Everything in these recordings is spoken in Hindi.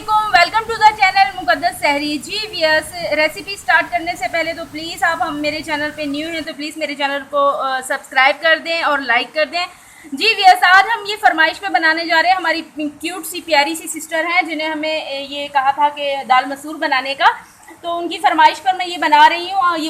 अस्सलामुअलैकुम, वेलकम टू द चैनल मुकद्दस सहरी। जी वियर्स, रेसिपी स्टार्ट करने से पहले तो प्लीज़ आप हम मेरे चैनल पे न्यू हैं तो प्लीज़ मेरे चैनल को सब्सक्राइब कर दें और लाइक कर दें। जी वियर्स, आज हम ये फरमाइश पे बनाने जा रहे हैं। हमारी क्यूट सी प्यारी सी सिस्टर हैं जिन्हें हमें ये कहा था कि दाल मसूर बनाने का, तो उनकी फरमाइश पर मैं ये बना रही हूँ। ये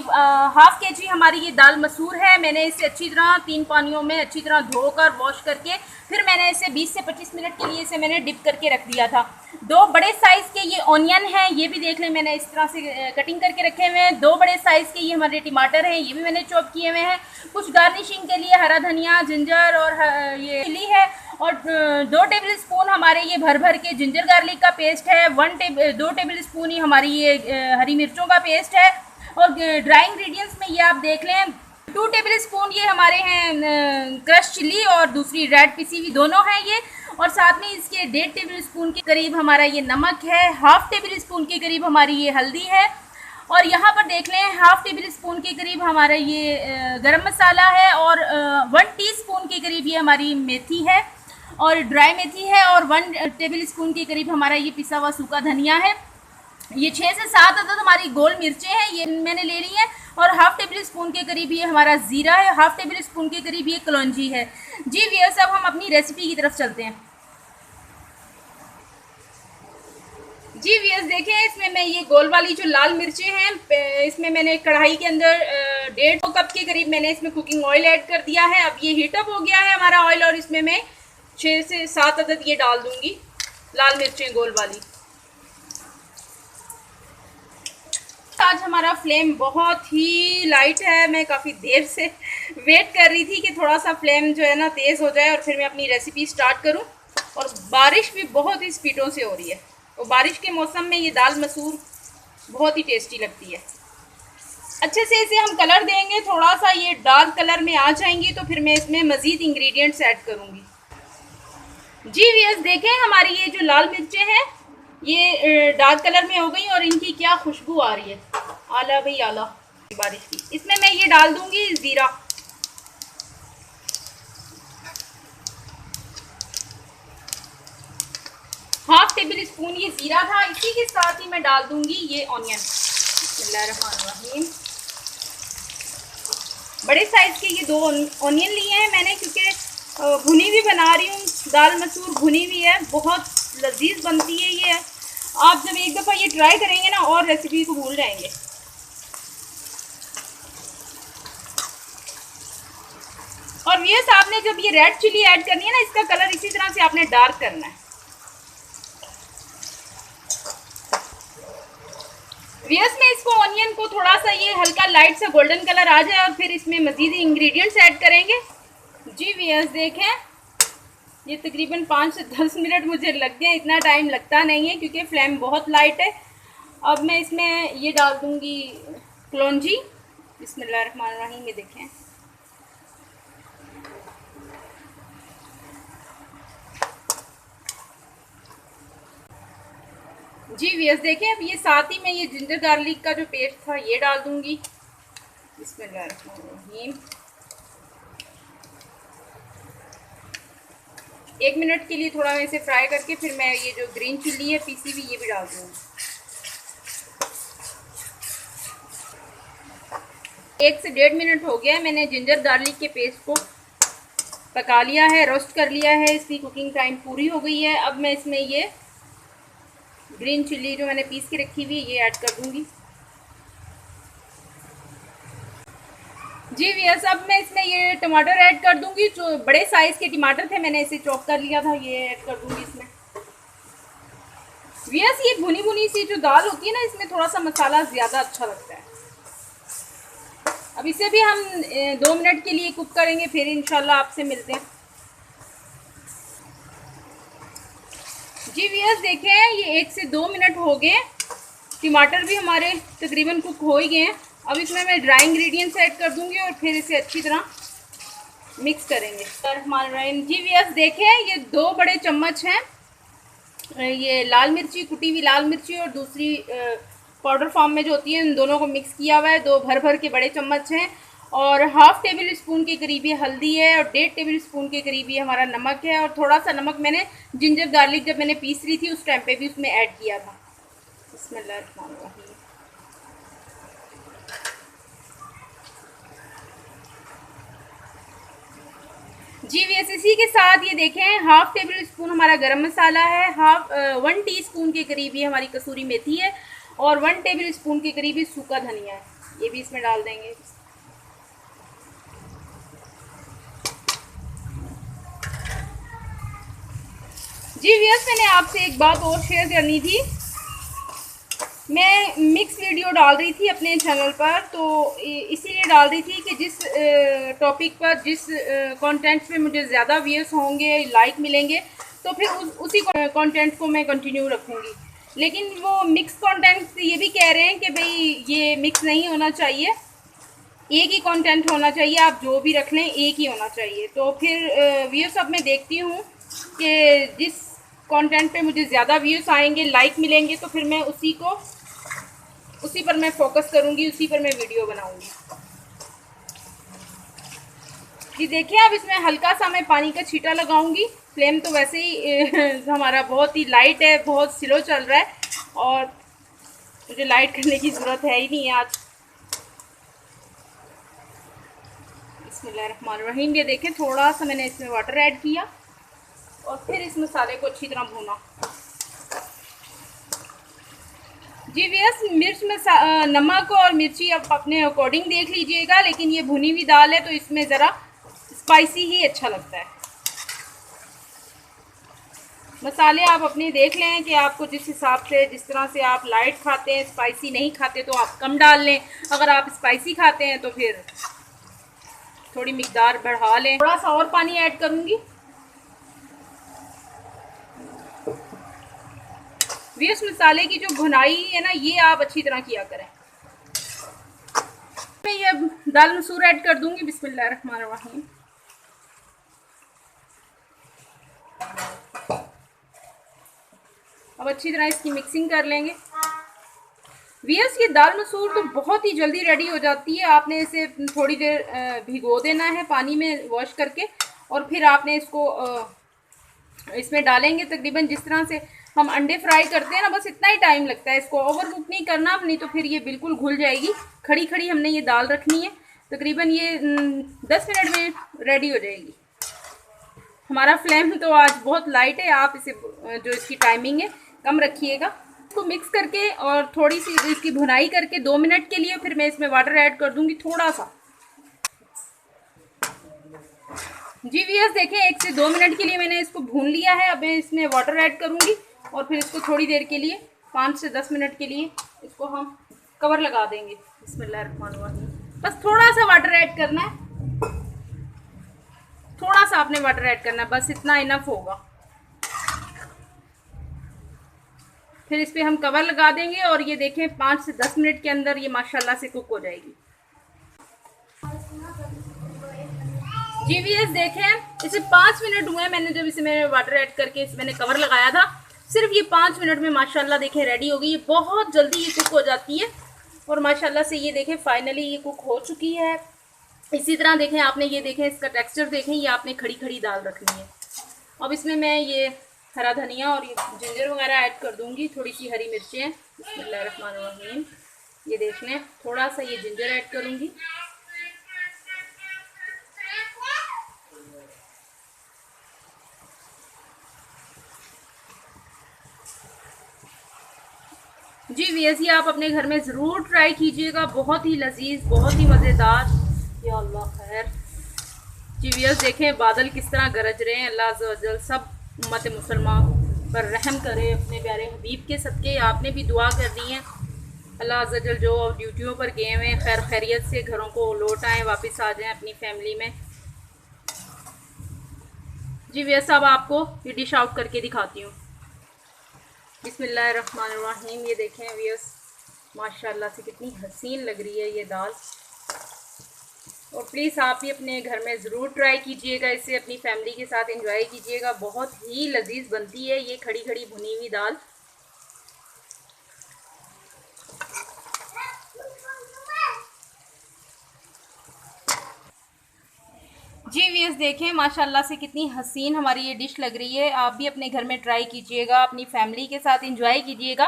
हाफ़ के जी हमारी ये दाल मसूर है। मैंने इसे अच्छी तरह 3 पानियों में अच्छी तरह धोकर वॉश करके फिर मैंने इसे 20 से 25 मिनट के लिए इसे मैंने डिप करके रख दिया था। 2 बड़े साइज़ के ये ऑनियन हैं, ये भी देख लें मैंने इस तरह से कटिंग करके रखे हुए हैं। 2 बड़े साइज़ के ये हमारे टमाटर हैं, ये भी मैंने चॉप किए हुए हैं। कुछ गार्निशिंग के लिए हरा धनिया, जिंजर और ये चिली है। और 2 टेबल स्पून हमारे ये भर भर के जिंजर गार्लिक का पेस्ट है। 2 टेबल स्पून ही हमारी ये हरी मिर्चों का पेस्ट है। और ड्राई इंग्रेडिएंट्स में ये आप देख लें 2 टेबल स्पून ये हमारे हैं क्रश चिली और दूसरी रेड पिसी हुई, दोनों हैं ये। और साथ में इसके 1.5 टेबल स्पून के करीब हमारा ये नमक है। हाफ़ टेबल स्पून के करीब हमारी ये हल्दी है। और यहाँ पर देख लें हाफ़ टेबल स्पून के करीब हमारा ये गरम मसाला है। और 1 टीस्पून के करीब ये हमारी मेथी है और ड्राई मेथी है। और 1 टेबल स्पून के करीब हमारा ये पिसा हुआ सूखा धनिया है। ये 6 से 7 अदद हमारी गोल मिर्चें हैं, ये मैंने ले ली हैं। और हाफ़ टेबल स्पून के करीब ये हमारा ज़ीरा है। हाफ़ टेबल स्पून के करीब ये कलौंजी है। जी व्यूअर्स, अब हम अपनी रेसिपी की तरफ चलते हैं। जी व्यूअर्स, देखें इसमें मैं ये गोल वाली जो लाल मिर्चें हैं, इसमें मैंने कढ़ाई के अंदर 1.5 कप के करीब मैंने इसमें कुकिंग ऑयल ऐड कर दिया है। अब ये हीटअप हो गया है हमारा ऑयल और इसमें मैं 6 से 7 अदद ये डाल दूँगी लाल मिर्चें गोल वाली। आज हमारा फ्लेम बहुत ही लाइट है। मैं काफ़ी देर से वेट कर रही थी कि थोड़ा सा फ्लेम जो है ना तेज़ हो जाए और फिर मैं अपनी रेसिपी स्टार्ट करूं। और बारिश भी बहुत ही स्पीडों से हो रही है और बारिश के मौसम में ये दाल मसूर बहुत ही टेस्टी लगती है। अच्छे से इसे हम कलर देंगे, थोड़ा सा ये डार्क कलर में आ जाएंगी तो फिर मैं इसमें मज़ीद इंग्रेडिएंट्स ऐड करूँगी। जी व्यूअर्स, देखें हमारी ये जो लाल मिर्चें हैं ये डार्क कलर में हो गई और इनकी क्या खुशबू आ रही है, आला भाई आला बारिश की। इसमें मैं ये डाल दूंगी ज़ीरा। हाफ़ टेबल स्पून ये ज़ीरा था। इसी के साथ ही मैं डाल दूंगी ये ऑनियन। बिस्मिल्लाहिर्रहमानिर्रहीम। बड़े साइज़ के ये 2 ऑनियन लिए हैं मैंने, क्योंकि भुनी भी बना रही हूँ। दाल मसूर भुनी हुई है, बहुत लजीज बनती है ये। आप जब एक दफ़ा ये ट्राई करेंगे ना और रेसिपी को भूल जाएंगे। और व्यूअर्स, आपने जब ये रेड चिली ऐड करनी है ना, इसका कलर इसी तरह से आपने डार्क करना है। व्यूअर्स, मैं इसको ऑनियन को थोड़ा सा ये हल्का लाइट सा गोल्डन कलर आ जाए और फिर इसमें मज़ीद इंग्रेडिएंट्स ऐड करेंगे। जी व्यूअर्स, देखें ये तकरीबन 5 से 10 मिनट मुझे लग गए। इतना टाइम लगता नहीं है क्योंकि फ्लेम बहुत लाइट है। अब मैं इसमें ये डाल दूंगी कलौंजी। बिस्मिल्लाहिर्रहमानिर्रहीम। ये देखें जी व्यूअर्स, देखें अब ये साथ ही में ये जिंजर गार्लिक का जो पेस्ट था ये डाल दूंगी। बिस्मिल्लाहिर्रहमानिर्रहीम। 1 मिनट के लिए थोड़ा मैं इसे फ्राई करके फिर मैं ये जो ग्रीन चिल्ली है पीसी हुई ये भी डाल दूँगी। 1 से 1.5 मिनट हो गया है। मैंने जिंजर गार्लिक के पेस्ट को पका लिया है, रोस्ट कर लिया है। इसकी कुकिंग टाइम पूरी हो गई है। अब मैं इसमें ये ग्रीन चिल्ली जो मैंने पीस के रखी हुई है ये ऐड कर दूँगी। जी व्यूअर्स, अब मैं इसमें ये टमाटर ऐड कर दूंगी। जो बड़े साइज़ के टमाटर थे मैंने इसे चॉप कर लिया था, ये ऐड कर दूंगी इसमें। व्यूअर्स, ये भुनी भुनी सी जो दाल होती है ना, इसमें थोड़ा सा मसाला ज़्यादा अच्छा लगता है। अब इसे भी हम 2 मिनट के लिए कुक करेंगे, फिर इंशाल्लाह आपसे मिलते हैं। जी व्यूअर्स, देखें ये 1 से 2 मिनट हो गए। टमाटर भी हमारे तकरीबन कुक हो ही गए हैं। अब इसमें मैं ड्राई इंग्रेडिएंट्स ऐड कर दूंगी और फिर इसे अच्छी तरह मिक्स करेंगे। जी व्यूअर्स, देखें ये 2 बड़े चम्मच हैं ये लाल मिर्ची, कुटी हुई लाल मिर्ची और दूसरी पाउडर फॉर्म में जो होती है, इन दोनों को मिक्स किया हुआ है। 2 भर भर के बड़े चम्मच हैं। और हाफ़ टेबल स्पून के करीब ये हल्दी है और 1.5 टेबल स्पून के करीब ये हमारा नमक है। और थोड़ा सा नमक मैंने जिंजर गार्लिक जब मैंने पीस रही थी उस टाइम पे भी उसमें ऐड किया था। बिस्मिल्लाहिर्रहमानिर्रहीम। जी वीएस, इसी के साथ ये देखें हाफ़ टेबल स्पून हमारा गरम मसाला है, 1 टीस्पून के करीब ये हमारी कसूरी मेथी है और 1 टेबल स्पून के करीब ही सूखा धनिया है, ये भी इसमें डाल देंगे। जी वीएस, मैंने आपसे एक बात और शेयर करनी थी। मैं मिक्स वीडियो डाल रही थी अपने चैनल पर, तो इसीलिए डाल रही थी कि जिस टॉपिक पर, जिस कंटेंट पे मुझे ज़्यादा व्यूज़ होंगे, लाइक मिलेंगे, तो फिर उसी कंटेंट को मैं कंटिन्यू रखूँगी। लेकिन वो मिक्स कंटेंट ये भी कह रहे हैं कि भाई ये मिक्स नहीं होना चाहिए, एक ही कंटेंट होना चाहिए, आप जो भी रख लें एक ही होना चाहिए। तो फिर व्यूज़ अब मैं देखती हूँ कि जिस कंटेंट पे मुझे ज़्यादा व्यूज़ आएंगे, लाइक मिलेंगे, तो फिर मैं उसी पर मैं फोकस करूँगी, उसी पर मैं वीडियो बनाऊँगी। जी देखिए, अब इसमें हल्का सा मैं पानी का छींटा लगाऊंगी। फ्लेम तो वैसे ही हमारा बहुत ही लाइट है, बहुत स्लो चल रहा है और मुझे लाइट करने की ज़रूरत है ही नहीं है आज। बिस्मिल्लाहिर्रहमानिर्रहीम। ये देखें, थोड़ा सा मैंने इसमें वाटर ऐड किया और फिर इस मसाले को अच्छी तरह भूना। जी वीएस, नमक और मिर्ची आप अपने अकॉर्डिंग देख लीजिएगा, लेकिन ये भुनी हुई दाल है तो इसमें ज़रा स्पाइसी ही अच्छा लगता है। मसाले आप अपने देख लें कि आपको जिस हिसाब से, जिस तरह से आप लाइट खाते हैं, स्पाइसी नहीं खाते तो आप कम डाल लें, अगर आप स्पाइसी खाते हैं तो फिर थोड़ी मिकदार बढ़ा लें। थोड़ा सा और पानी ऐड करूँगी। वीएस, मसाले की जो भुनाई है ना, ये आप अच्छी तरह किया करें। मैं ये दाल मसूर ऐड कर दूंगी। बिस्मिल्लाहिर्रहमानिर्रहीम। अब अच्छी तरह इसकी मिक्सिंग कर लेंगे। वीएस, ये दाल मसूर तो बहुत ही जल्दी रेडी हो जाती है। आपने इसे थोड़ी देर भिगो देना है पानी में वॉश करके और फिर आपने इसको इसमें डालेंगे। तकरीबन जिस तरह से हम अंडे फ्राई करते हैं ना, बस इतना ही टाइम लगता है। इसको ओवर कुक नहीं करना, नहीं तो फिर ये बिल्कुल घुल जाएगी। खड़ी खड़ी हमने ये दाल रखनी है। तकरीबन ये 10 मिनट में रेडी हो जाएगी। हमारा फ्लेम तो आज बहुत लाइट है, आप इसे जो इसकी टाइमिंग है कम रखिएगा। इसको मिक्स करके और थोड़ी सी इसकी भुनाई करके 2 मिनट के लिए फिर मैं इसमें वाटर ऐड कर दूंगी थोड़ा सा। जी वीएस, देखें 1 से 2 मिनट के लिए मैंने इसको भून लिया है। अब मैं इसमें वाटर ऐड करूंगी और फिर इसको थोड़ी देर के लिए 5 से 10 मिनट के लिए इसको हम कवर लगा देंगे। बिस्मिल्लाहिर्रहमानिर्रहीम। बस थोड़ा सा वाटर ऐड करना है, थोड़ा सा आपने वाटर ऐड करना है, बस इतना इनफ होगा। फिर इस पर हम कवर लगा देंगे और ये देखें 5 से 10 मिनट के अंदर ये माशाल्लाह से कुक हो जाएगी। जी वीएस, देखें इसे 5 मिनट हुए मैंने जब इसे मैंने वाटर ऐड करके इसे मैंने कवर लगाया था। सिर्फ ये 5 मिनट में माशाल्लाह देखें रेडी हो गई। ये बहुत जल्दी ये कुक हो जाती है और माशाल्लाह से ये देखें फाइनली ये कुक हो चुकी है। इसी तरह देखें, आपने ये देखें इसका टेक्सचर देखें, ये आपने खड़ी खड़ी दाल रखनी है। अब इसमें मैं ये हरा धनिया और ये जिंजर वगैरह ऐड कर दूंगी, थोड़ी सी हरी मिर्चें। बिस्मिल्लाहिर्रहमानिर्रहीम। ये देख लें, थोड़ा सा ये जिंजर ऐड करूंगी। जी वीएस, ये आप अपने घर में ज़रूर ट्राई कीजिएगा, बहुत ही लजीज, बहुत ही मज़ेदार। या अल्लाह खैर। जी वीएस, देखें बादल किस तरह गरज रहे हैं। अल्लाह अज़्ज़ व जल सब उम्मत मुसलमान पर रहम करे अपने प्यारे हबीब के सदके। आपने भी दुआ कर दी है, अल्लाह अज़्ज़ व जल जो ड्यूटियों पर गए हुए हैं खैर खैरियत से घरों को लौट आएँ, वापस आ जाएँ अपनी फैमिली में। जी वीएस, अब आपको ये डिश आउट करके दिखाती हूँ। बिस्मिल्लाहिर्रहमानिर्रहीम। ये देखें व्यूअर्स, माशाल्लाह से कितनी हसीन लग रही है ये दाल। और प्लीज़ आप भी अपने घर में ज़रूर ट्राई कीजिएगा, इसे अपनी फैमिली के साथ एंजॉय कीजिएगा। बहुत ही लजीज बनती है ये खड़ी खड़ी भुनी हुई दाल। जी व्यूअर्स देखें माशाल्लाह से कितनी हसीन हमारी ये डिश लग रही है। आप भी अपने घर में ट्राई कीजिएगा, अपनी फैमिली के साथ इंजॉय कीजिएगा।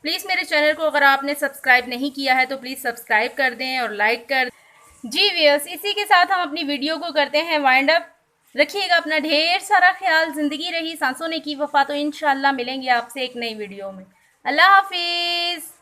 प्लीज़ मेरे चैनल को अगर आपने सब्सक्राइब नहीं किया है तो प्लीज़ सब्सक्राइब कर दें और लाइक कर दें। जी व्यूअर्स इसी के साथ हम अपनी वीडियो को करते हैं वाइंड अप। रखिएगा अपना ढेर सारा ख्याल। ज़िंदगी रही सांसों ने की वफ़ा, तो इंशाल्लाह मिलेंगे आपसे एक नई वीडियो में। अल्लाह हाफिज़।